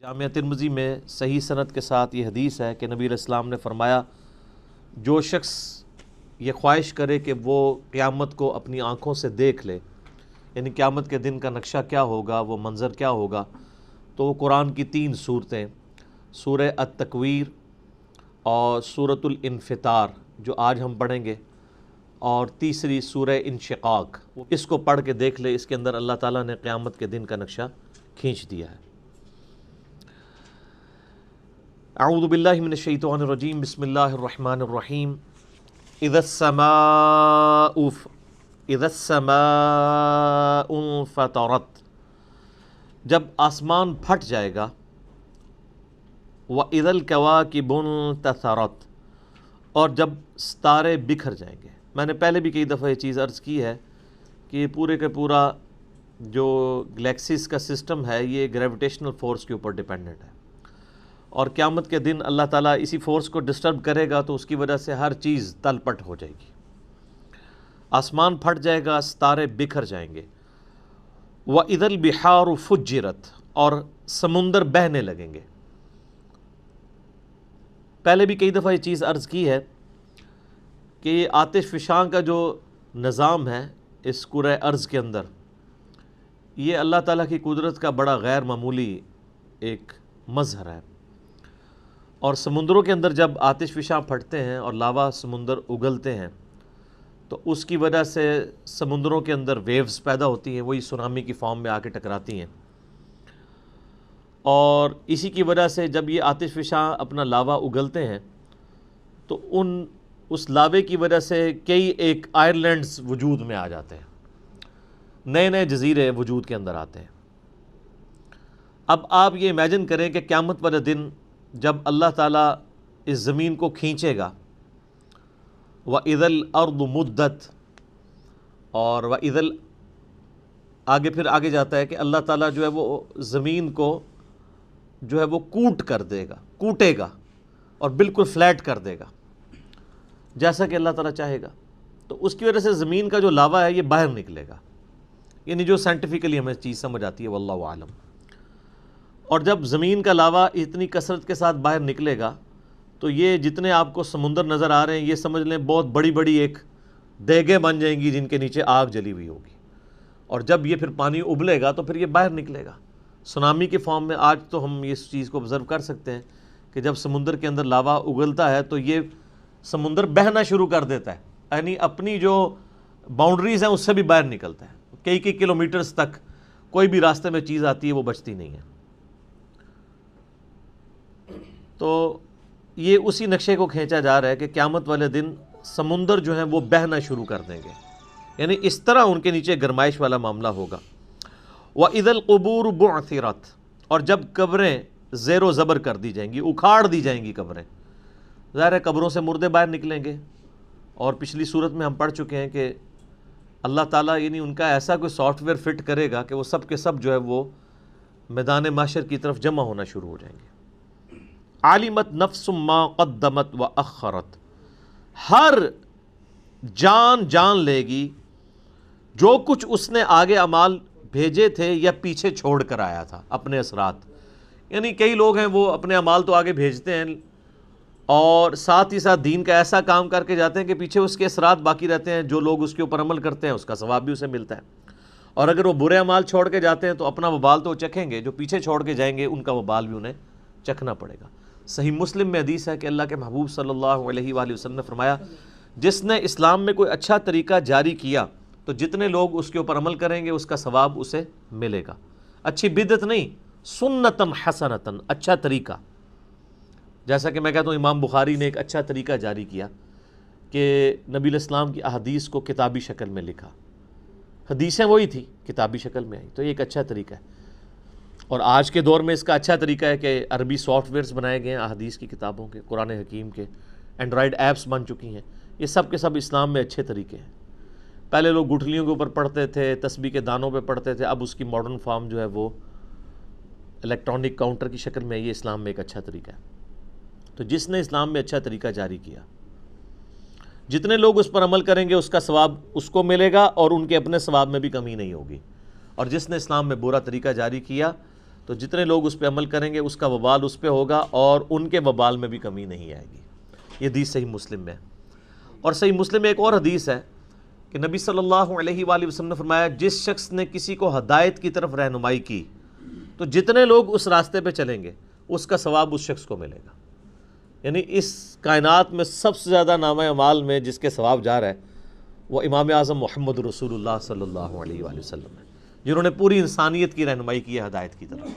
جامعہ ترمذی میں صحیح سند کے ساتھ یہ حدیث ہے کہ نبی علیہ السلام نے فرمایا، جو شخص یہ خواہش کرے کہ وہ قیامت کو اپنی آنکھوں سے دیکھ لے، یعنی قیامت کے دن کا نقشہ کیا ہوگا، وہ منظر کیا ہوگا، تو وہ قرآن کی 3 صورتیں سورہ التکویر اور سورۃ الانفطار جو آج ہم پڑھیں گے، اور تیسری سورہ انشقاق، اس کو پڑھ کے دیکھ لے۔ اس کے اندر اللہ تعالیٰ نے قیامت کے دن کا نقشہ کھینچ دیا ہے۔ اعوذ باللہ من الشیطان الرجیم، بسم اللہ الرحمن الرحیم۔ اذا السماء انفطرت، جب آسمان پھٹ جائے گا، وَإِذَا الْكَوَاكِبُ انتَثَرَتْ، اور جب ستارے بکھر جائیں گے۔ میں نے پہلے بھی کئی دفعہ یہ چیز عرض کی ہے کہ پورے کا پورا جو گلیکسیز کا سسٹم ہے یہ گریویٹیشنل فورس کے اوپر ڈیپینڈنٹ ہے، اور قیامت کے دن اللہ تعالیٰ اسی فورس کو ڈسٹرب کرے گا تو اس کی وجہ سے ہر چیز تل پٹ ہو جائے گی، آسمان پھٹ جائے گا، ستارے بکھر جائیں گے۔ وَإِذَا الْبِحَارُ فُجِّرَتْ، اور سمندر بہنے لگیں گے۔ پہلے بھی کئی دفعہ یہ چیز عرض کی ہے کہ یہ آتش فشاں کا جو نظام ہے اس کرۂ ارض کے اندر، یہ اللہ تعالیٰ کی قدرت کا بڑا غیر معمولی ایک مظہر ہے، اور سمندروں کے اندر جب آتش فشاں پھٹتے ہیں اور لاوا سمندر اگلتے ہیں تو اس کی وجہ سے سمندروں کے اندر ویوز پیدا ہوتی ہیں، وہی سونامی کی فارم میں آ کے ٹکراتی ہیں، اور اسی کی وجہ سے جب یہ آتش فشاں اپنا لاوا اگلتے ہیں تو اس لاوے کی وجہ سے کئی ایک آئرلینڈز وجود میں آ جاتے ہیں، نئے نئے جزیرے وجود کے اندر آتے ہیں۔ اب آپ یہ امیجن کریں کہ قیامت والے دن جب اللہ تعالیٰ اس زمین کو کھینچے گا، وَإِذَا الْأَرْضُ مُدَّتْ، اور وَإِذَا آگے جاتا ہے کہ اللہ تعالیٰ جو ہے وہ زمین کو جو ہے وہ کوٹے گا اور بالکل فلیٹ کر دے گا جیسا کہ اللہ تعالیٰ چاہے گا، تو اس کی وجہ سے زمین کا جو لاوا ہے یہ باہر نکلے گا، یعنی جو سائنٹیفکلی ہمیں چیز سمجھ آتی ہے، واللہ عالم۔ اور جب زمین کا لاوا اتنی کثرت کے ساتھ باہر نکلے گا تو یہ جتنے آپ کو سمندر نظر آ رہے ہیں یہ سمجھ لیں بہت بڑی بڑی ایک دیگیں بن جائیں گی جن کے نیچے آگ جلی ہوئی ہوگی، اور جب یہ پھر پانی ابلے گا تو پھر یہ باہر نکلے گا سونامی کے فارم میں۔ آج تو ہم اس چیز کو آبزرو کر سکتے ہیں کہ جب سمندر کے اندر لاوا اگلتا ہے تو یہ سمندر بہنا شروع کر دیتا ہے، یعنی اپنی جو باؤنڈریز ہیں اس سے بھی باہر نکلتا ہے، کئی کلومیٹرز تک کوئی بھی راستے میں چیز آتی ہے وہ بچتی نہیں ہے۔ تو یہ اسی نقشے کو کھینچا جا رہا ہے کہ قیامت والے دن سمندر جو ہیں وہ بہنا شروع کر دیں گے، یعنی اس طرح ان کے نیچے گرمائش والا معاملہ ہوگا۔ وَإِذَا الْقُبُورُ بُعْثِرَتْ، اور جب قبریں زیر و زبر کر دی جائیں گی، اکھاڑ دی جائیں گی قبریں، ظاہر ہے قبروں سے مردے باہر نکلیں گے، اور پچھلی صورت میں ہم پڑھ چکے ہیں کہ اللہ تعالیٰ یعنی ان کا ایسا کوئی سافٹ ویئر فٹ کرے گا کہ وہ سب کے سب جو ہے وہ میدان محشر کی طرف جمع ہونا شروع ہو جائیں گے۔ عَلِمَتْ نَفْسٌ مَا قَدَّمَتْ وَأَخَّرَتْ، ہر جان لے گی جو کچھ اس نے آگے اعمال بھیجے تھے یا پیچھے چھوڑ کر آیا تھا اپنے اثرات، یعنی کئی لوگ ہیں وہ اپنے اعمال تو آگے بھیجتے ہیں اور ساتھ ہی ساتھ دین کا ایسا کام کر کے جاتے ہیں کہ پیچھے اس کے اثرات باقی رہتے ہیں، جو لوگ اس کے اوپر عمل کرتے ہیں اس کا ثواب بھی اسے ملتا ہے، اور اگر وہ برے اعمال چھوڑ کے جاتے ہیں تو اپنا وبال تو چکھیں گے، جو پیچھے چھوڑ کے جائیں گے ان کا وبال بھی انہیں چکھنا پڑے گا۔ صحیح مسلم میں حدیث ہے کہ اللہ کے محبوب صلی اللہ علیہ وآلہ وسلم نے فرمایا، جس نے اسلام میں کوئی اچھا طریقہ جاری کیا تو جتنے لوگ اس کے اوپر عمل کریں گے اس کا ثواب اسے ملے گا۔ اچھی بدعت نہیں، سنتن حسنتن، اچھا طریقہ۔ جیسا کہ میں کہتا ہوں امام بخاری نے ایک اچھا طریقہ جاری کیا کہ نبی علیہ السلام کی احادیث کو کتابی شکل میں لکھا، حدیثیں وہی تھی کتابی شکل میں آئی، تو یہ ایک اچھا طریقہ ہے۔ اور آج کے دور میں اس کا اچھا طریقہ ہے کہ عربی سافٹ ویئرز بنائے گئے ہیں احادیث کی کتابوں کے، قرآن حکیم کے، اینڈرائڈ ایپس بن چکی ہیں، یہ سب کے سب اسلام میں اچھے طریقے ہیں۔ پہلے لوگ گٹھلیوں کے اوپر پڑھتے تھے، تسبیح کے دانوں پہ پڑھتے تھے، اب اس کی ماڈرن فارم جو ہے وہ الیکٹرانک کاؤنٹر کی شکل میں، یہ اسلام میں ایک اچھا طریقہ ہے۔ تو جس نے اسلام میں اچھا طریقہ جاری کیا، جتنے لوگ اس پر عمل کریں گے اس کا ثواب اس کو ملے گا اور ان کے اپنے ثواب میں بھی کمی نہیں ہوگی، اور جس نے اسلام میں برا طریقہ جاری کیا تو جتنے لوگ اس پہ عمل کریں گے اس کا وبال اس پہ ہوگا اور ان کے وبال میں بھی کمی نہیں آئے گی۔ یہ حدیث صحیح مسلم میں ہے۔ اور صحیح مسلم میں ایک اور حدیث ہے کہ نبی صلی اللہ علیہ وآلہ وسلم نے فرمایا جس شخص نے کسی کو ہدایت کی طرف رہنمائی کی تو جتنے لوگ اس راستے پہ چلیں گے اس کا ثواب اس شخص کو ملے گا۔ یعنی اس کائنات میں سب سے زیادہ نامہ اعمال میں جس کے ثواب جا رہا ہے وہ امام اعظم محمد رسول اللہ صلی اللہ علیہ وآلہ وسلم ہے، جنہوں نے پوری انسانیت کی رہنمائی کی ہے ہدایت کی طرف۔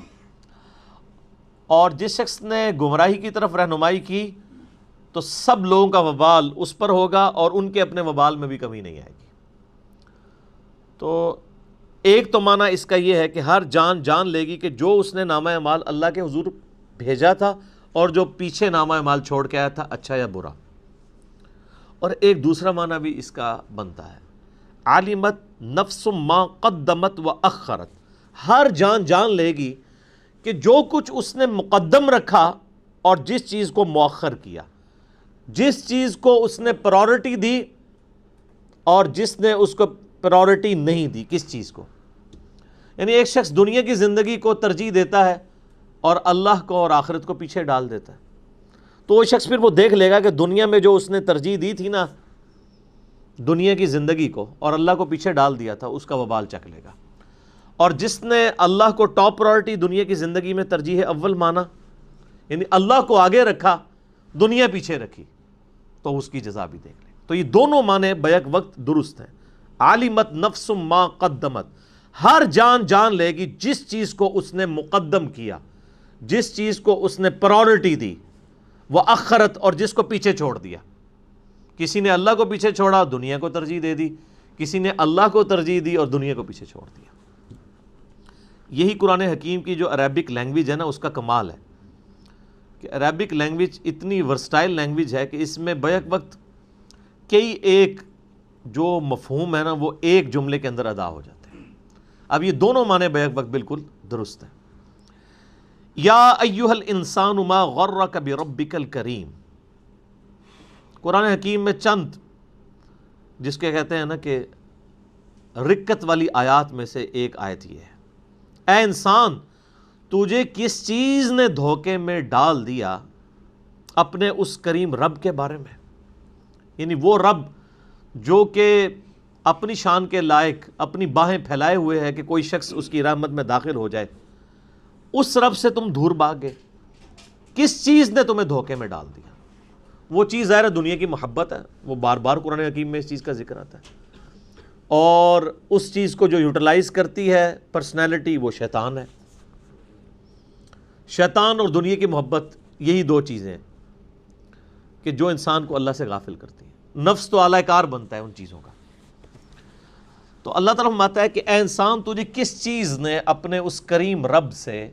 اور جس شخص نے گمراہی کی طرف رہنمائی کی تو سب لوگوں کا وبال اس پر ہوگا اور ان کے اپنے وبال میں بھی کمی نہیں آئے گی۔ تو ایک تو معنی اس کا یہ ہے کہ ہر جان جان لے گی کہ جو اس نے نامہ اعمال اللہ کے حضور بھیجا تھا اور جو پیچھے نامہ اعمال چھوڑ کے آیا تھا، اچھا یا برا۔ اور ایک دوسرا معنی بھی اس کا بنتا ہے، عالمت نفس ما قدمت و اخرت، ہر جان جان لے گی کہ جو کچھ اس نے مقدم رکھا اور جس چیز کو مؤخر کیا، جس چیز کو اس نے پرائورٹی دی اور جس نے اس کو پرائورٹی نہیں دی، کس چیز کو۔ یعنی ایک شخص دنیا کی زندگی کو ترجیح دیتا ہے اور اللہ کو اور آخرت کو پیچھے ڈال دیتا ہے، تو وہ شخص پھر وہ دیکھ لے گا کہ دنیا میں جو اس نے ترجیح دی تھی نا دنیا کی زندگی کو اور اللہ کو پیچھے ڈال دیا تھا، اس کا وبال چکھ لے گا۔ اور جس نے اللہ کو ٹاپ پرائورٹی دنیا کی زندگی میں ترجیح اول مانا، یعنی اللہ کو آگے رکھا دنیا پیچھے رکھی، تو اس کی جزا بھی دیکھ لیں۔ تو یہ دونوں معنی بیک وقت درست ہیں۔ عالمت نفس ما قدمت، ہر جان جان لے گی جس چیز کو اس نے مقدم کیا، جس چیز کو اس نے پرائورٹی دی، وہ اخرت، اور جس کو پیچھے چھوڑ دیا۔ کسی نے اللہ کو پیچھے چھوڑا، دنیا کو ترجیح دے دی، کسی نے اللہ کو ترجیح دی اور دنیا کو پیچھے چھوڑ دیا۔ یہی قرآن حکیم کی جو عربک لینگویج ہے نا اس کا کمال ہے کہ عربک لینگویج اتنی ورسٹائل لینگویج ہے کہ اس میں بیک وقت کئی ایک جو مفہوم ہے نا وہ ایک جملے کے اندر ادا ہو جاتے ہیں۔ اب یہ دونوں معنی بیک وقت بالکل درست ہیں۔ یا ایھا الانسان ما غرک بربک الکریم، قرآن حکیم میں چند جس کے کہتے ہیں نا کہ رکت والی آیات میں سے ایک آیت یہ ہے، اے انسان تجھے کس چیز نے دھوکے میں ڈال دیا اپنے اس کریم رب کے بارے میں، یعنی وہ رب جو کہ اپنی شان کے لائق اپنی باہیں پھیلائے ہوئے ہے کہ کوئی شخص اس کی رحمت میں داخل ہو جائے، اس رب سے تم دور بھاگ گئے۔ کس چیز نے تمہیں دھوکے میں ڈال دیا؟ وہ چیز ظاہر ہے دنیا کی محبت ہے، وہ بار بار قرآن حکیم میں اس چیز کا ذکر آتا ہے، اور اس چیز کو جو یوٹیلائز کرتی ہے پرسنالٹی وہ شیطان ہے۔ شیطان اور دنیا کی محبت یہی دو چیزیں ہیں کہ جو انسان کو اللہ سے غافل کرتی ہیں۔ نفس تو اعلی کار بنتا ہے ان چیزوں کا۔ تو اللہ تعالیٰ فرماتا ہے کہ اے انسان تجھے کس چیز نے اپنے اس کریم رب سے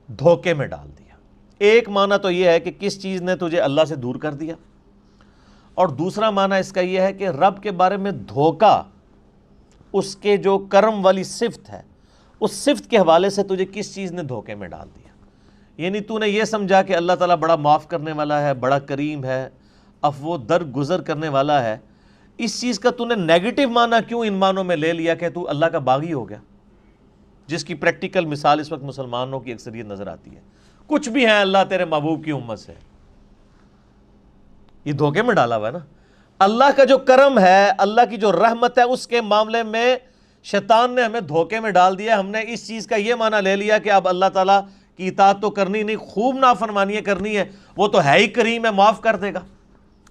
دھوکے میں ڈال دیا۔ ایک معنی تو یہ ہے کہ کس چیز نے تجھے اللہ سے دور کر دیا، اور دوسرا معنی اس کا یہ ہے کہ رب کے بارے میں دھوکا، اس کے جو کرم والی صفت ہے اس صفت کے حوالے سے تجھے کس چیز نے دھوکے میں ڈال دیا۔ یعنی تو نے یہ سمجھا کہ اللہ تعالیٰ بڑا معاف کرنے والا ہے، بڑا کریم ہے، عفو درگزر کرنے والا ہے، اس چیز کا تو نے نیگیٹو معنی کیوں ان معنوں میں لے لیا کہ تو اللہ کا باغی ہو گیا، جس کی پریکٹیکل مثال اس وقت مسلمانوں کی اکثریت نظر آتی ہے۔ کچھ بھی ہیں اللہ تیرے محبوب کی امت سے، یہ دھوکے میں ڈالا ہوا ہے نا۔ اللہ کا جو کرم ہے، اللہ کی جو رحمت ہے، اس کے معاملے میں شیطان نے ہمیں دھوکے میں ڈال دیا۔ ہم نے اس چیز کا یہ معنی لے لیا کہ اب اللہ تعالیٰ کی اطاعت تو کرنی نہیں، خوب نافرمانیاں کرنی ہے، وہ تو ہے ہی کریم ہے، معاف کر دے گا۔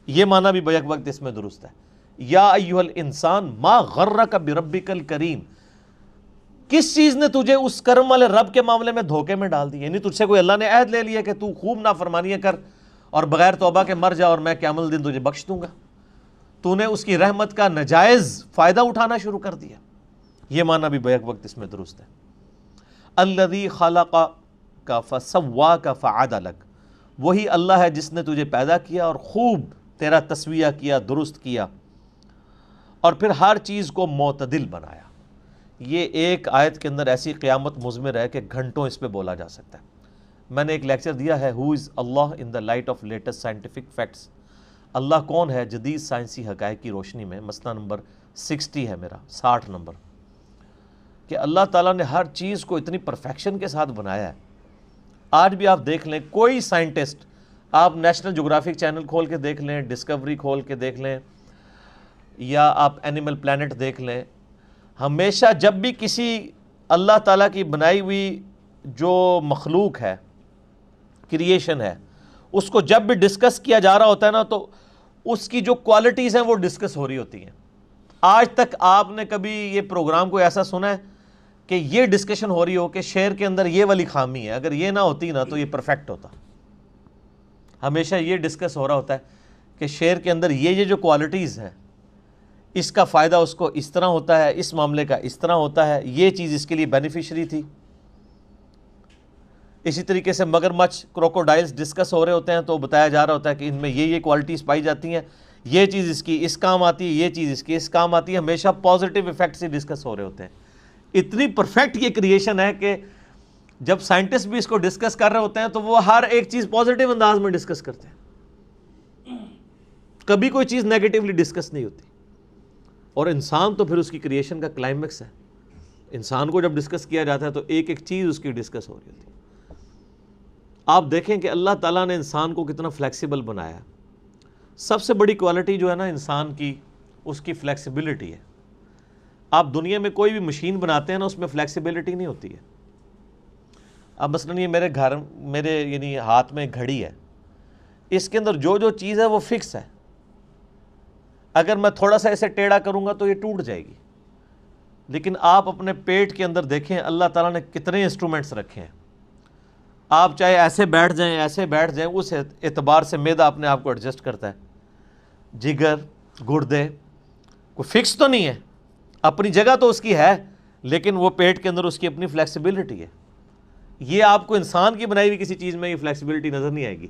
یہ معنی بھی بیک وقت اس میں درست ہے۔ یا ایھا الانسان ما غرک بربک الکریم، کس چیز نے تجھے اس کرم والے رب کے معاملے میں دھوکے میں ڈال دی؟ یعنی تجھ سے کوئی اللہ نے عہد لے لیا کہ تو خوب نافرمانیاں کر اور بغیر توبہ کے مر جا اور میں قیامت دن تجھے بخش دوں گا۔ تو نے اس کی رحمت کا ناجائز فائدہ اٹھانا شروع کر دیا۔ یہ معنی بھی بیک وقت اس میں درست ہے۔ الذی خلقک فسواک فعدلک، وہی اللہ ہے جس نے تجھے پیدا کیا اور خوب تیرا تسویہ کیا، درست کیا، اور پھر ہر چیز کو معتدل بنایا۔ یہ ایک آیت کے اندر ایسی قیامت مضمر ہے کہ گھنٹوں اس پہ بولا جا سکتا ہے۔ میں نے ایک لیکچر دیا ہے who is Allah in the light of latest scientific facts, اللہ کون ہے جدید سائنسی حقائق کی روشنی میں، مسئلہ نمبر 60 ہے میرا، 60 نمبر، کہ اللہ تعالیٰ نے ہر چیز کو اتنی پرفیکشن کے ساتھ بنایا ہے. آج بھی آپ دیکھ لیں کوئی سائنٹسٹ، آپ نیشنل جغرافک چینل کھول کے دیکھ لیں، ڈسکوری کھول کے دیکھ لیں، یا آپ اینیمل پلانٹ دیکھ لیں، ہمیشہ جب بھی کسی اللہ تعالیٰ کی بنائی ہوئی جو مخلوق ہے، کریشن ہے، اس کو جب بھی ڈسکس کیا جا رہا ہوتا ہے نا، تو اس کی جو کوالٹیز ہیں وہ ڈسکس ہو رہی ہوتی ہیں. آج تک آپ نے کبھی یہ پروگرام کو ایسا سنا ہے کہ یہ ڈسکشن ہو رہی ہو کہ شعر کے اندر یہ والی خامی ہے، اگر یہ نہ ہوتی نا تو یہ پرفیکٹ ہوتا؟ ہمیشہ یہ ڈسکس ہو رہا ہوتا ہے کہ شعر کے اندر یہ جو کوالٹیز ہیں، اس کا فائدہ اس کو اس طرح ہوتا ہے، اس معاملے کا اس طرح ہوتا ہے، یہ چیز اس کے لیے بینیفیشری تھی. اسی طریقے سے مگرمچھ، کروکوڈائلز ڈسکس ہو رہے ہوتے ہیں تو بتایا جا رہا ہوتا ہے کہ ان میں یہ کوالٹیز پائی جاتی ہیں، یہ چیز اس کی اس کام آتی ہے، یہ چیز اس کی اس کام آتی ہے. ہمیشہ پازیٹیو ایفیکٹس ہی ڈسکس ہو رہے ہوتے ہیں. اتنی پرفیکٹ یہ کریشن ہے کہ جب سائنٹسٹ بھی اس کو ڈسکس کر رہے ہوتے ہیں تو وہ ہر ایک چیز پازیٹیو انداز میں ڈسکس کرتے ہیں، کبھی کوئی چیز نیگیٹیولی ڈسکس نہیں ہوتی. اور انسان تو پھر اس کی کریشن کا کلائمیکس ہے. انسان کو جب ڈسکس کیا جاتا ہے تو ایک ایک چیز اس کی ڈسکس ہو رہی ہوتی ہے. آپ دیکھیں کہ اللہ تعالیٰ نے انسان کو کتنا فلیکسیبل بنایا ہے. سب سے بڑی کوالٹی جو ہے نا انسان کی، اس کی فلیکسیبلٹی ہے. آپ دنیا میں کوئی بھی مشین بناتے ہیں نا، اس میں فلیکسیبلٹی نہیں ہوتی ہے. اب مثلاً یہ میرے یعنی ہاتھ میں گھڑی ہے، اس کے اندر جو چیز ہے وہ فکس ہے. اگر میں تھوڑا سا ایسے ٹیڑھا کروں گا تو یہ ٹوٹ جائے گی. لیکن آپ اپنے پیٹ کے اندر دیکھیں اللہ تعالیٰ نے کتنے انسٹرومنٹس رکھے ہیں. آپ چاہے ایسے بیٹھ جائیں اس اعتبار سے معدہ اپنے آپ کو ایڈجسٹ کرتا ہے. جگر، گردے، کوئی فکس تو نہیں ہے، اپنی جگہ تو اس کی ہے، لیکن وہ پیٹ کے اندر اس کی اپنی فلیکسیبلٹی ہے. یہ آپ کو انسان کی بنائی ہوئی کسی چیز میں یہ فلیکسیبلٹی نظر نہیں آئے گی.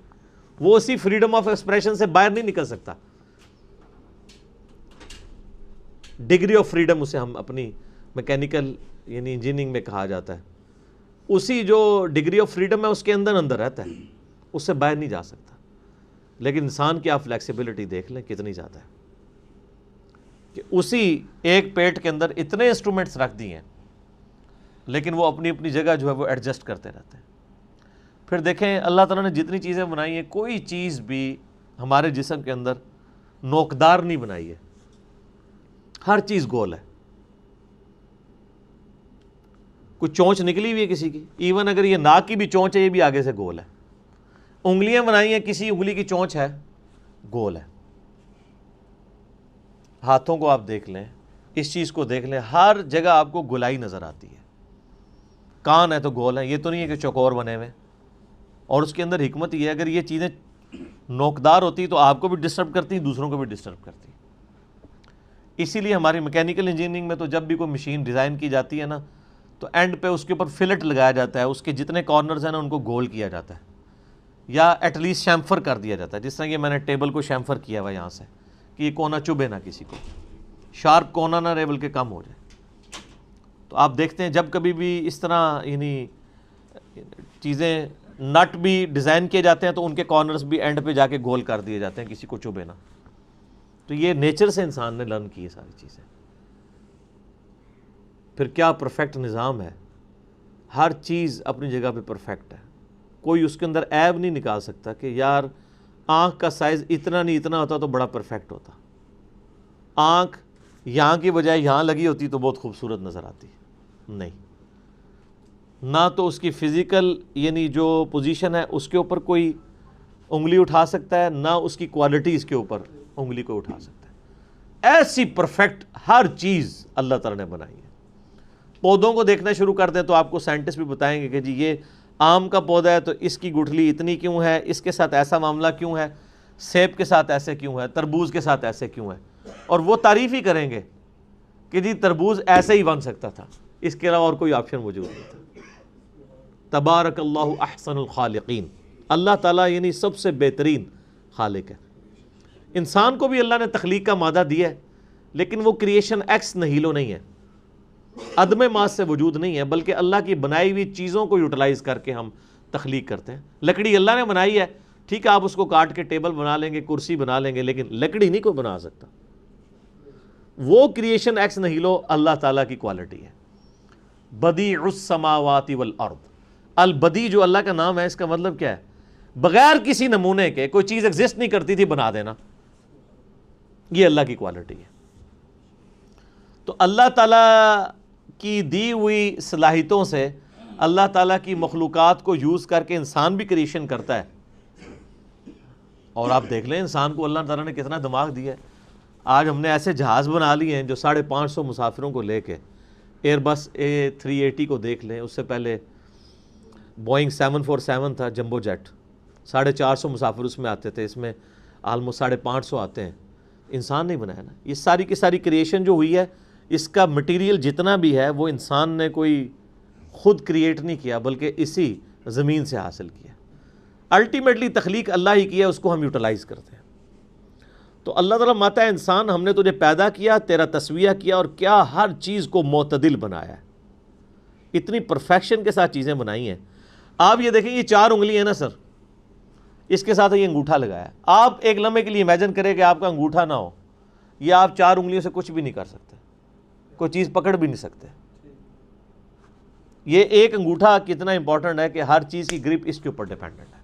وہ اسی فریڈم آف ایکسپریشن سے باہر نہیں نکل سکتا. ڈگری آف فریڈم اسے ہم اپنی میکینیکل یعنی انجینئرنگ میں کہا جاتا ہے. اسی جو ڈگری آف فریڈم ہے اس کے اندر رہتا ہے، اس سے باہر نہیں جا سکتا. لیکن انسان کی آپ فلیکسیبلٹی دیکھ لیں کتنی زیادہ ہے کہ اسی ایک پیٹ کے اندر اتنے انسٹرومنٹس رکھ دیے ہیں، لیکن وہ اپنی اپنی جگہ جو ہے وہ ایڈجسٹ کرتے رہتے ہیں. پھر دیکھیں اللہ تعالیٰ نے جتنی چیزیں بنائی ہیں، کوئی چیز بھی ہمارے جسم کے اندر نوکدار نہیں بنائی ہے. ہر چیز گول ہے. کوئی چونچ نکلی ہوئی ہے کسی کی، ایون اگر یہ ناک کی بھی چونچ ہے یہ بھی آگے سے گول ہے. انگلیاں بنائی ہیں، کسی انگلی کی چونچ ہے، گول ہے. ہاتھوں کو آپ دیکھ لیں، اس چیز کو دیکھ لیں، ہر جگہ آپ کو گولائی نظر آتی ہے. کان ہے تو گول ہے، یہ تو نہیں ہے کہ چوکور بنے ہوئے. اور اس کے اندر حکمت یہ ہے، اگر یہ چیزیں نوکدار ہوتی تو آپ کو بھی ڈسٹرب کرتی، دوسروں کو بھی ڈسٹرب کرتی. اسی لیے ہماری میکینیکل انجینئرنگ میں تو جب بھی کوئی مشین ڈیزائن کی جاتی ہے نا، تو اینڈ پہ اس کے اوپر فلٹ لگایا جاتا ہے، اس کے جتنے کارنرز ہیں نا ان کو گول کیا جاتا ہے، یا ایٹ لیسٹ شیمفر کر دیا جاتا ہے. جس طرح کہ میں نے ٹیبل کو شیمفر کیا ہوا یہاں سے، کہ یہ کونا چبھے نہ کسی کو، شارپ کونا نہ رہے بلکہ کم ہو جائے. تو آپ دیکھتے ہیں جب کبھی بھی اس طرح یعنی چیزیں نٹ بھی ڈیزائن کیے جاتے ہیں تو ان کے کارنرز بھی اینڈ پہ جا کے گول کر دیے جاتے ہیں کسی کو چبھے نہ. تو یہ نیچر سے انسان نے لرن کی ہے ساری چیزیں. پھر کیا پرفیکٹ نظام ہے، ہر چیز اپنی جگہ پہ پرفیکٹ ہے. کوئی اس کے اندر عیب نہیں نکال سکتا کہ یار آنکھ کا سائز اتنا نہیں اتنا ہوتا تو بڑا پرفیکٹ ہوتا، آنکھ یہاں کی بجائے یہاں لگی ہوتی تو بہت خوبصورت نظر آتی. نہیں، نہ تو اس کی فزیکل یعنی جو پوزیشن ہے اس کے اوپر کوئی انگلی اٹھا سکتا ہے، نہ اس کی کوالٹیز کے اوپر انگلی کو اٹھا سکتا ہے. ایسی پرفیکٹ ہر چیز اللہ تعالیٰ نے بنائی ہے. پودوں کو دیکھنا شروع کر دیں تو آپ کو سائنٹسٹ بھی بتائیں گے کہ جی یہ آم کا پودا ہے تو اس کی گٹھلی اتنی کیوں ہے، اس کے ساتھ ایسا معاملہ کیوں ہے، سیب کے ساتھ ایسے کیوں ہے، تربوز کے ساتھ ایسے کیوں ہے. اور وہ تعریف ہی کریں گے کہ جی تربوز ایسے ہی بن سکتا تھا، اس کے علاوہ اور کوئی آپشن موجود نہیں تھا. تبارک اللہ احسن الخالقین. اللہ تعالیٰ یعنی سب سے بہترین خالق ہے. انسان کو بھی اللہ نے تخلیق کا مادہ دیا ہے، لیکن وہ کریشن ایکس نہیلو نہیں ہے، عدم ماس سے وجود نہیں ہے، بلکہ اللہ کی بنائی ہوئی چیزوں کو یوٹیلائز کر کے ہم تخلیق کرتے ہیں. لکڑی اللہ نے بنائی ہے، ٹھیک ہے آپ اس کو کاٹ کے ٹیبل بنا لیں گے، کرسی بنا لیں گے، لیکن لکڑی نہیں کوئی بنا سکتا. وہ کریشن ایکس نہیلو اللہ تعالیٰ کی کوالٹی ہے. بدیع السماوات والارض. البدیع جو اللہ کا نام ہے، اس کا مطلب کیا ہے؟ بغیر کسی نمونے کے کوئی چیز ایگزسٹ نہیں کرتی تھی، بنا دینا. یہ اللہ کی کوالٹی ہے. تو اللہ تعالیٰ کی دی ہوئی صلاحیتوں سے اللہ تعالیٰ کی مخلوقات کو یوز کر کے انسان بھی کریشن کرتا ہے. اور آپ دیکھ لیں انسان کو اللہ تعالیٰ نے کتنا دماغ دیا ہے. آج ہم نے ایسے جہاز بنا لیے ہیں جو 550 مسافروں کو لے کے، ایئر بس A380 کو دیکھ لیں، اس سے پہلے بوئنگ 747 تھا جمبو جیٹ، 450 مسافر اس میں آتے تھے، اس میں آلموسٹ 550 آتے ہیں. انسان نہیں بنایا نا. یہ ساری کی ساری کریشن جو ہوئی ہے، اس کا مٹیریل جتنا بھی ہے وہ انسان نے کوئی خود کریٹ نہیں کیا، بلکہ اسی زمین سے حاصل کیا. الٹیمیٹلی تخلیق اللہ ہی کیا، اس کو ہم یوٹیلائز کرتے ہیں. تو اللہ تعالیٰ ماتا ہے انسان، ہم نے تجھے پیدا کیا، تیرا تسویہ کیا، اور کیا ہر چیز کو معتدل بنایا ہے. اتنی پرفیکشن کے ساتھ چیزیں بنائی ہیں. آپ یہ دیکھیں، یہ 4 انگلی ہیں نا سر، اس کے ساتھ یہ انگوٹھا لگایا ہے. آپ ایک لمحے کے لیے امیجن کریں کہ آپ کا انگوٹھا نہ ہو، یا آپ 4 انگلیوں سے کچھ بھی نہیں کر سکتے، کوئی چیز پکڑ بھی نہیں سکتے. یہ ایک انگوٹھا کتنا امپورٹنٹ ہے کہ ہر چیز کی گرپ اس کے اوپر ڈیپینڈنٹ ہے.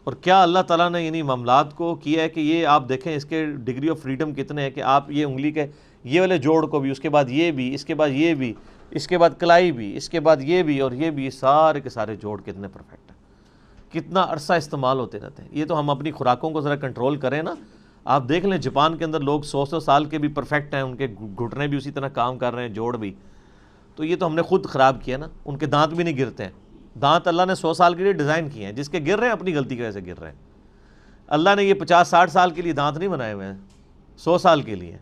اور کیا اللہ تعالیٰ نے یعنی معاملات کو کیا ہے کہ یہ آپ دیکھیں اس کے ڈگری آف فریڈم کتنے ہیں کہ آپ یہ انگلی کے یہ والے جوڑ کو بھی، اس کے بعد یہ بھی، اس کے بعد یہ بھی، اس کے بعد کلائی بھی، اس کے بعد یہ بھی اور یہ بھی، سارے کے سارے جوڑ کتنے پرفیکٹ ہیں، کتنا عرصہ استعمال ہوتے رہتے ہیں. یہ تو ہم اپنی خوراکوں کو ذرا کنٹرول کریں نا. آپ دیکھ لیں جاپان کے اندر لوگ 100 سال کے بھی پرفیکٹ ہیں، ان کے گھٹنے بھی اسی طرح کام کر رہے ہیں، جوڑ بھی. تو یہ تو ہم نے خود خراب کیا نا. ان کے دانت بھی نہیں گرتے ہیں. دانت اللہ نے 100 سال کے لیے ڈیزائن کیے ہیں، جس کے گر رہے ہیں اپنی غلطی کی وجہ سے گر رہے ہیں. اللہ نے یہ 50-60 سال کے لیے دانت نہیں بنائے ہوئے ہیں، 100 سال کے لیے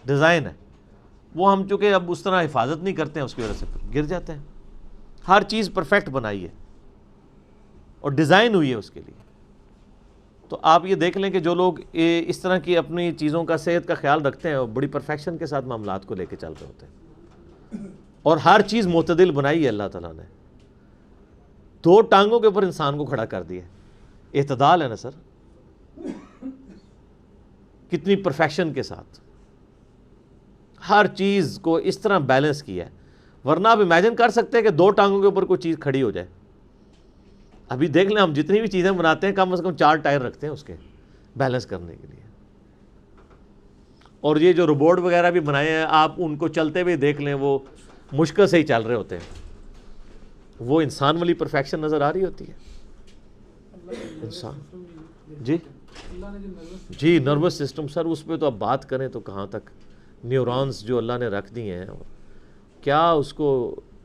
ڈیزائن ہے. وہ ہم چونکہ اب اس طرح حفاظت نہیں کرتے ہیں، اس کی وجہ سے گر جاتے ہیں. ہر چیز پرفیکٹ بنائی ہے اور ڈیزائن ہوئی ہے اس کے لیے. تو آپ یہ دیکھ لیں کہ جو لوگ اس طرح کی اپنی چیزوں کا، صحت کا خیال رکھتے ہیں، اور بڑی پرفیکشن کے ساتھ معاملات کو لے کے چل رہے ہوتے ہیں. اور ہر چیز معتدل بنائی ہے اللہ تعالیٰ نے. 2 ٹانگوں کے اوپر انسان کو کھڑا کر دیا. اعتدال ہے نا سر، کتنی پرفیکشن کے ساتھ ہر چیز کو اس طرح بیلنس کیا ہے. ورنہ آپ امیجن کر سکتے ہیں کہ 2 ٹانگوں کے اوپر کوئی چیز کھڑی ہو جائے. ابھی دیکھ لیں ہم جتنی بھی چیزیں بناتے ہیں کم از کم 4 ٹائر رکھتے ہیں اس کے بیلنس کرنے کے لیے. اور یہ جو روبوٹ وغیرہ بھی بنائے ہیں، آپ ان کو چلتے ہوئے دیکھ لیں، وہ مشکل سے ہی چل رہے ہوتے ہیں. وہ انسان والی پرفیکشن نظر آ رہی ہوتی ہے. انسان جی نروس سسٹم سر، اس پہ تو اب بات کریں تو کہاں تک. نیورونز جو اللہ نے رکھ دی ہیں، کیا اس کو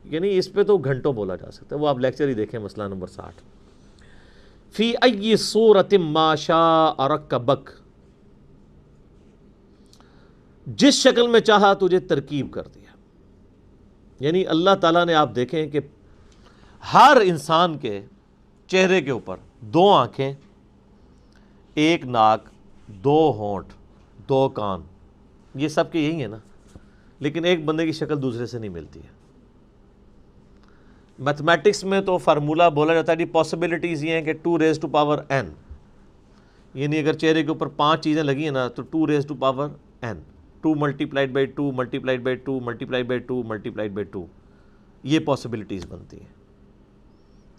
یعنی اس پہ تو گھنٹوں بولا جا سکتا ہے. وہ آپ لیکچر ہی دیکھیں، مسئلہ نمبر 60. فی ای صورت ما شاء رکبک، جس شکل میں چاہا تجھے ترکیب کر دیا. یعنی اللہ تعالیٰ نے آپ دیکھیں کہ ہر انسان کے چہرے کے اوپر 2 آنکھیں، 1 ناک، 2 ہونٹ، 2 کان، یہ سب کے یہی ہیں نا. لیکن ایک بندے کی شکل دوسرے سے نہیں ملتی ہے. میتھمیٹکس میں تو فارمولہ بولا جاتا ہے کہ پاسبلٹیز یہ ہیں کہ 2n، یعنی اگر چہرے کے اوپر 5 چیزیں لگی ہیں نا تو 2n، 2 multiplied by 2 multiplied by 2 multiplied by 2 multiplied by 2، یہ پاسبلٹیز بنتی ہیں.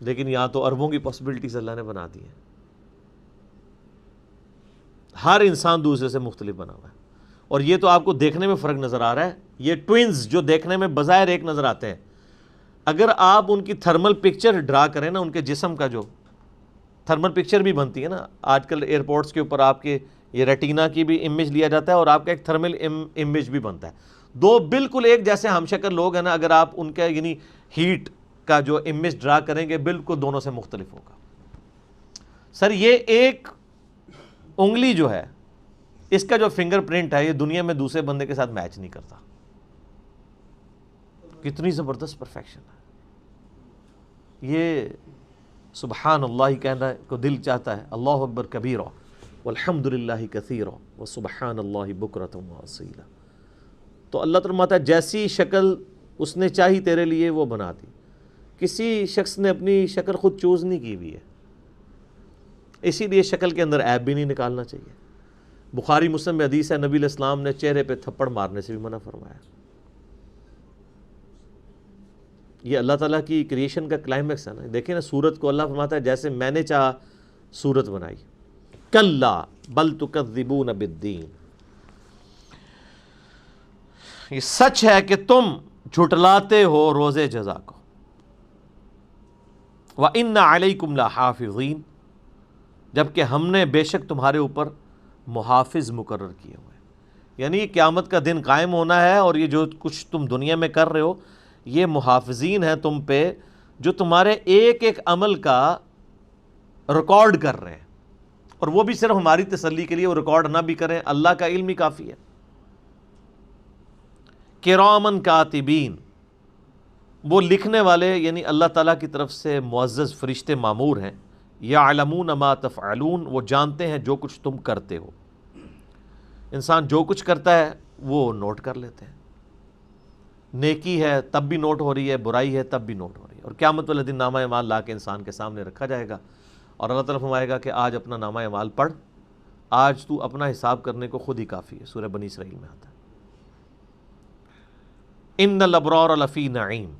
لیکن یہاں تو اربوں کی پاسبلٹیز اللہ نے بنا دی ہیں. ہر انسان دوسرے سے مختلف بنا ہوا ہے. اور یہ تو آپ کو دیکھنے میں فرق نظر آ رہا ہے. یہ ٹوئنز جو دیکھنے میں بظاہر ایک نظر آتے ہیں، اگر آپ ان کی تھرمل پکچر ڈرا کریں نا، ان کے جسم کا جو تھرمل پکچر بھی بنتی ہے نا، آج کل ایئرپورٹس کے اوپر آپ کے یہ ریٹینا کی بھی امیج لیا جاتا ہے اور آپ کا ایک تھرمل امیج بھی بنتا ہے. 2 بالکل ایک جیسے ہم شکل لوگ ہیں نا، اگر آپ ان کا یعنی ہیٹ کا جو امیج ڈرا کریں گے بالکل دونوں سے مختلف ہوگا. سر یہ ایک انگلی جو ہے، اس کا جو فنگر پرنٹ ہے، یہ دنیا میں دوسرے بندے کے ساتھ میچ نہیں کرتا. کتنی زبردست پرفیکشن ہے. یہ سبحان اللہ کہنا کو دل چاہتا ہے. اللہ اکبر کبیرہ والحمد للہ کثیرہ وسبحان اللہ بکرۃ واصیلا. تو اللہ تعالیٰ فرماتا ہے جیسی شکل اس نے چاہی تیرے لیے وہ بنا دی. کسی شخص نے اپنی شکل خود چوز نہیں کی ہوئی ہے، اسی لیے شکل کے اندر عیب بھی نہیں نکالنا چاہیے. بخاری مسلم میں حدیث ہے، نبی علیہ السلام نے چہرے پہ تھپڑ مارنے سے بھی منع فرمایا. یہ اللہ تعالیٰ کی کریشن کا کلائمیکس ہے نا. دیکھیں نا سورت کو اللہ فرماتا ہے جیسے میں نے چاہا سورت بنائی. کلا بل تکذبون بالدین، یہ سچ ہے کہ تم جھٹلاتے ہو روز جزا کو. وَإِنَّ عَلَيْكُمْ لَحَافِظِينَ، جبکہ ہم نے بے شک تمہارے اوپر محافظ مقرر کیے ہوئے ہیں. یعنی قیامت کا دن قائم ہونا ہے، اور یہ جو کچھ تم دنیا میں کر رہے ہو یہ محافظین ہیں تم پہ، جو تمہارے ایک ایک عمل کا ریکارڈ کر رہے ہیں. اور وہ بھی صرف ہماری تسلی کے لیے، وہ ریکارڈ نہ بھی کریں، اللہ کا علم ہی کافی ہے. کرامن کاتبین، وہ لکھنے والے یعنی اللہ تعالیٰ کی طرف سے معزز فرشتے مامور ہیں. یعلمون ما تفعلون، وہ جانتے ہیں جو کچھ تم کرتے ہو. انسان جو کچھ کرتا ہے وہ نوٹ کر لیتے ہیں. نیکی ہے تب بھی نوٹ ہو رہی ہے، برائی ہے تب بھی نوٹ ہو رہی ہے. اور قیامت والے دن نامہ اعمال لا کے انسان کے سامنے رکھا جائے گا، اور اللہ تعالیٰ فرمائے گا کہ آج اپنا نامہ اعمال پڑھ، آج تو اپنا حساب کرنے کو خود ہی کافی ہے. سورہ بنی اسرائیل میں آتا ہے ان الابرار لفی نعیم.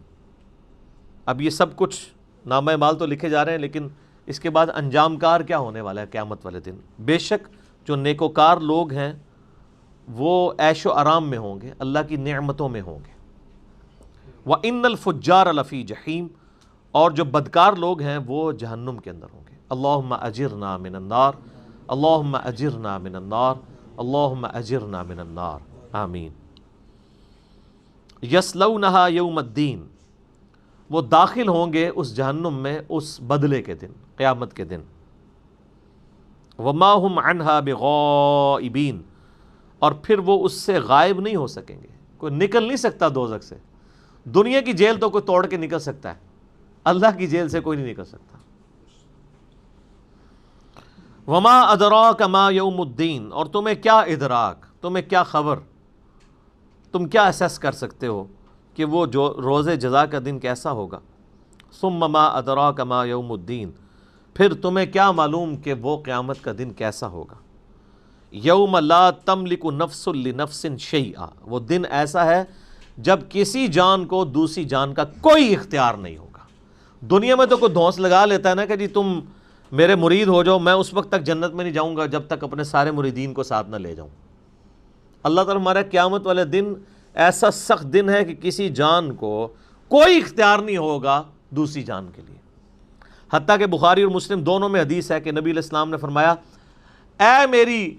اب یہ سب کچھ نامہ اعمال تو لکھے جا رہے ہیں، لیکن اس کے بعد انجام کار کیا ہونے والا ہے قیامت والے دن. بے شک جو نیکوکار لوگ ہیں وہ عیش و آرام میں ہوں گے، اللہ کی نعمتوں میں ہوں گے. وَإِنَّ الْفُجَّارَ لَفِي جَحِيمٍ، اور جو بدکار لوگ ہیں وہ جہنم کے اندر ہوں گے. اللہم اجرنا من النار، اللہم اجرنا من النار، اللہم اجرنا من النار، آمین. یصلونہا یوم الدین، وہ داخل ہوں گے اس جہنم میں اس بدلے کے دن، قیامت کے دن. وما ہم عنہا بغائبین، اور پھر وہ اس سے غائب نہیں ہو سکیں گے. کوئی نکل نہیں سکتا دوزخ سے. دنیا کی جیل تو کوئی توڑ کے نکل سکتا ہے، اللہ کی جیل سے کوئی نہیں نکل سکتا. وما ادراک ما یوم الدین، اور تمہیں کیا ادراک، تمہیں کیا خبر، تم کیا اسیس کر سکتے ہو کہ وہ جو روز جزا کا دن کیسا ہوگا. ثم ما ادراک ما یوم الدین، پھر تمہیں کیا معلوم کہ وہ قیامت کا دن کیسا ہوگا. یوم لا تملک نفس لنفس شیئا، وہ دن ایسا ہے جب کسی جان کو دوسری جان کا کوئی اختیار نہیں ہوگا. دنیا میں تو کوئی دھونس لگا لیتا ہے نا کہ جی تم میرے مرید ہو جاؤ، میں اس وقت تک جنت میں نہیں جاؤں گا جب تک اپنے سارے مریدین کو ساتھ نہ لے جاؤں. اللہ تعالیٰ ہمارا قیامت والے دن ایسا سخت دن ہے کہ کسی جان کو کوئی اختیار نہیں ہوگا دوسری جان کے لیے. حتیٰ کہ بخاری اور مسلم دونوں میں حدیث ہے کہ نبی علیہ السلام نے فرمایا، اے میری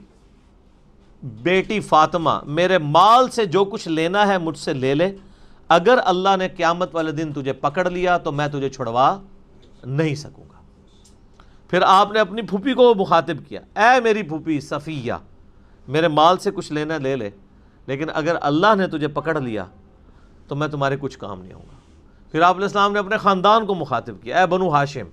بیٹی فاطمہ، میرے مال سے جو کچھ لینا ہے مجھ سے لے لے، اگر اللہ نے قیامت والے دن تجھے پکڑ لیا تو میں تجھے چھڑوا نہیں سکوں گا. پھر آپ نے اپنی پھوپھی کو مخاطب کیا، اے میری پھوپھی صفیہ، میرے مال سے کچھ لینا لے لے، لیکن اگر اللہ نے تجھے پکڑ لیا تو میں تمہارے کچھ کام نہیں ہوں گا. پھر آپ علیہ السلام نے اپنے خاندان کو مخاطب کیا، اے بنو ہاشم،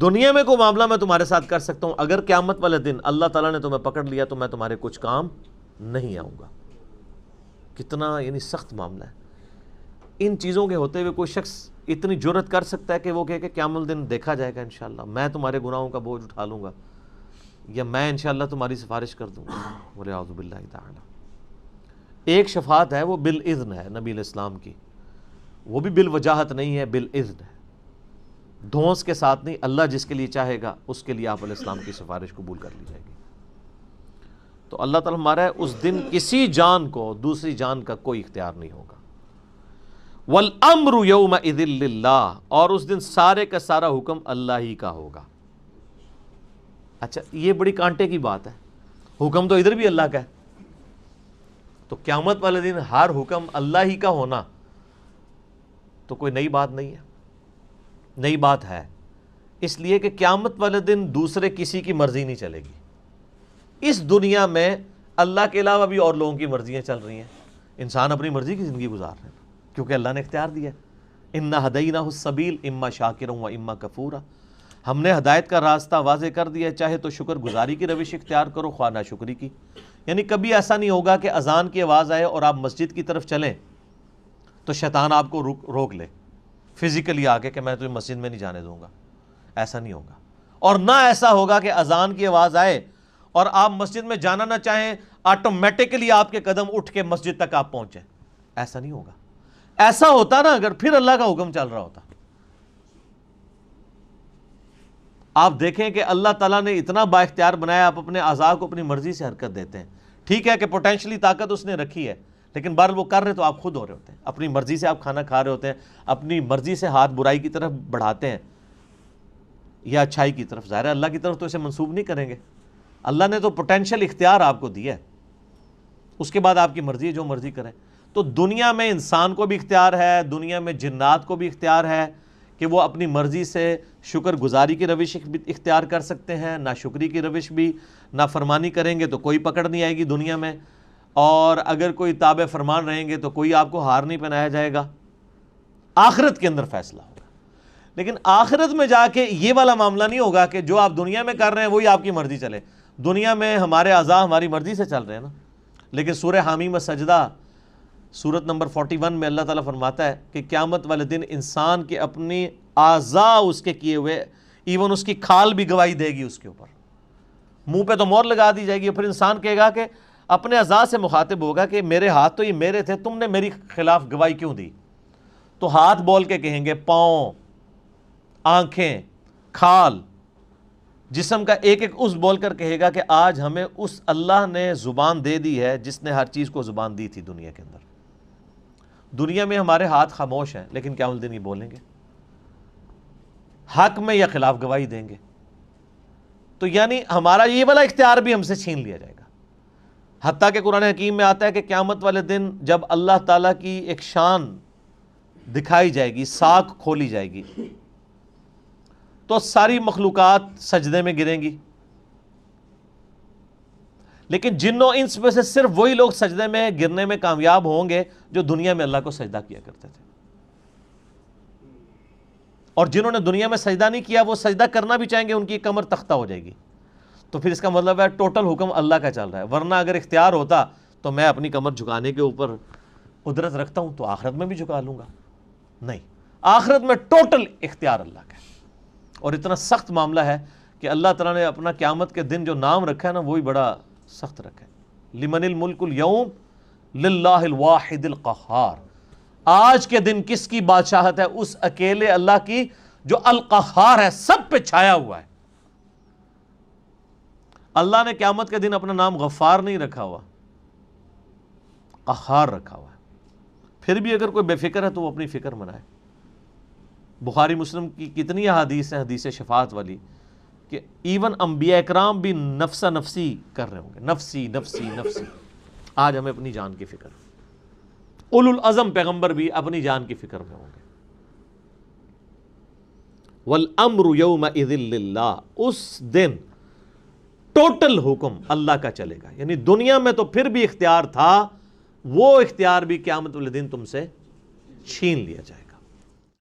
دنیا میں کوئی معاملہ میں تمہارے ساتھ کر سکتا ہوں، اگر قیامت والے دن اللہ تعالیٰ نے تمہیں پکڑ لیا تو میں تمہارے کچھ کام نہیں آؤں گا. کتنا یعنی سخت معاملہ ہے. ان چیزوں کے ہوتے ہوئے کوئی شخص اتنی جرت کر سکتا ہے کہ وہ کہے کہ قیامت دن دیکھا جائے گا انشاءاللہ، میں تمہارے گناہوں کا بوجھ اٹھا لوں گا، یا میں انشاءاللہ تمہاری سفارش کر دوں گا. وَلِعَوْذُ بِاللَّهِ تَعَالَى. ایک شفاعت ہے وہ بالإذن ہے نبی علیہ السلام کی، وہ بھی بالوجاہت نہیں ہے، بالإذن ہے، دھونس کے ساتھ نہیں. اللہ جس کے لیے چاہے گا اس کے لیے آپ علیہ السلام کی سفارش قبول کر لی جائے گی. تو اللہ تعالیٰ ہمارا ہے اس دن کسی جان کو دوسری جان کا کوئی اختیار نہیں ہوگا. وَالْأَمْرُ يَوْمَئِذٍ لِلَّهِ، اور اس دن سارے کا سارا حکم اللہ ہی کا ہوگا. اچھا یہ بڑی کانٹے کی بات ہے، حکم تو ادھر بھی اللہ کا ہے، تو قیامت والے دن ہر حکم اللہ ہی کا ہونا تو کوئی نئی بات نہیں ہے. نئی بات ہے اس لیے کہ قیامت والے دن دوسرے کسی کی مرضی نہیں چلے گی. اس دنیا میں اللہ کے علاوہ بھی اور لوگوں کی مرضیاں چل رہی ہیں، انسان اپنی مرضی کی زندگی گزار رہے ہیں کیونکہ اللہ نے اختیار دیا ہے. اِنَّا هَدَيْنَاهُ السَّبِيلَ إِمَّا شَاكِرًا وَإِمَّا كَفُورًا، ہم نے ہدایت کا راستہ واضح کر دیا ہے، چاہے تو شکر گزاری کی روش اختیار کرو، خواہ ناشکری کی. یعنی کبھی ایسا نہیں ہوگا کہ اذان کی آواز آئے اور آپ مسجد کی طرف چلیں تو شیطان آپ کو روک لے فزیکلی آ کے کہ میں تمہیں مسجد میں نہیں جانے دوں گا. ایسا نہیں ہوگا. اور نہ ایسا ہوگا کہ اذان کی آواز آئے اور آپ مسجد میں جانا نہ چاہیں، آٹومیٹکلی آپ کے قدم اٹھ کے مسجد تک آپ پہنچیں. ایسا نہیں ہوگا. ایسا ہوتا نا اگر، پھر اللہ کا حکم چل رہا ہوتا. آپ دیکھیں کہ اللہ تعالیٰ نے اتنا با اختیار بنایا، آپ اپنے اعضاء کو اپنی مرضی سے حرکت دیتے ہیں. ٹھیک ہے کہ پوٹینشلی طاقت اس نے رکھی ہے، لیکن بہرحال وہ کر رہے تو آپ خود ہو رہے ہوتے ہیں. اپنی مرضی سے آپ کھانا کھا رہے ہوتے ہیں، اپنی مرضی سے ہاتھ برائی کی طرف بڑھاتے ہیں یا اچھائی کی طرف. ظاہر ہے اللہ کی طرف تو اسے منسوب نہیں کریں گے. اللہ نے تو پوٹینشیل اختیار آپ کو دیا ہے، اس کے بعد آپ کی مرضی ہے، جو مرضی کریں. تو دنیا میں انسان کو بھی اختیار ہے، دنیا میں جنات کو بھی اختیار ہے کہ وہ اپنی مرضی سے شکر گزاری کی روش اختیار کر سکتے ہیں، ناشکری کی روش بھی. نافرمانی کریں گے تو کوئی پکڑ نہیں آئے گی دنیا میں، اور اگر کوئی تابع فرمان رہیں گے تو کوئی آپ کو ہار نہیں پہنایا جائے گا. آخرت کے اندر فیصلہ ہوگا. لیکن آخرت میں جا کے یہ والا معاملہ نہیں ہوگا کہ جو آپ دنیا میں کر رہے ہیں وہی آپ کی مرضی چلے. دنیا میں ہمارے اعضاء ہماری مرضی سے چل رہے ہیں نا. لیکن سورہ حامیم السجدہ سورت نمبر 41 میں اللہ تعالیٰ فرماتا ہے کہ قیامت والے دن انسان کے اپنی اعضاء اس کے کیے ہوئے، ایون اس کی کھال بھی گواہی دے گی اس کے اوپر. منہ پہ تو مور لگا دی جائے گی. پھر انسان کہے گا کہ اپنے اعضاء سے مخاطب ہوگا کہ میرے ہاتھ تو یہ میرے تھے، تم نے میری خلاف گواہی کیوں دی؟ تو ہاتھ بول کے کہیں گے، پاؤں، آنکھیں، کھال، جسم کا ایک ایک عضو بول کر کہے گا کہ آج ہمیں اس اللہ نے زبان دے دی ہے جس نے ہر چیز کو زبان دی تھی دنیا کے اندر. دنیا میں ہمارے ہاتھ خاموش ہیں، لیکن قیامت دن یہ بولیں گے، حق میں یا خلاف گواہی دیں گے. تو یعنی ہمارا یہ والا اختیار بھی ہم سے چھین لیا جائے گا. حتیٰ کہ قرآن حکیم میں آتا ہے کہ قیامت والے دن جب اللہ تعالیٰ کی ایک شان دکھائی جائے گی، ساکھ کھولی جائے گی، تو ساری مخلوقات سجدے میں گریں گی. لیکن جن و انس میں سے صرف وہی لوگ سجدے میں گرنے میں کامیاب ہوں گے جو دنیا میں اللہ کو سجدہ کیا کرتے تھے. اور جنہوں نے دنیا میں سجدہ نہیں کیا وہ سجدہ کرنا بھی چاہیں گے، ان کی کمر تختہ ہو جائے گی. تو پھر اس کا مطلب ہے ٹوٹل حکم اللہ کا چل رہا ہے. ورنہ اگر اختیار ہوتا تو میں اپنی کمر جھکانے کے اوپر قدرت رکھتا ہوں تو آخرت میں بھی جھکا لوں گا. نہیں، آخرت میں ٹوٹل اختیار اللہ کا ہے. اور اتنا سخت معاملہ ہے کہ اللہ تعالیٰ نے اپنا قیامت کے دن جو نام رکھا ہے نا وہی بڑا سخت رکھا ہے. لمن الملک اليوم للہ الواحد القہار. آج کے دن کس کی بادشاہت ہے؟ اس اکیلے اللہ کی جو القہار ہے، سب پہ چھایا ہوا ہے. اللہ نے قیامت کے دن اپنا نام غفار نہیں رکھا ہوا، قہار رکھا ہوا ہے. پھر بھی اگر کوئی بے فکر ہے تو وہ اپنی فکر منائے. بخاری مسلم کی کتنی احادیث ہیں حدیث شفاعت والی کہ ایون انبیاء اکرام بھی نفسا نفسی کر رہے ہوں گے، نفسی نفسی نفسی. آج ہمیں اپنی جان کی فکر. اولو العزم پیغمبر بھی اپنی جان کی فکر میں ہوں گے. والامر یومئذ للہ. اس دن ٹوٹل حکم اللہ کا چلے گا. یعنی دنیا میں تو پھر بھی اختیار تھا، وہ اختیار بھی قیامت والے دن تم سے چھین لیا جائے گا.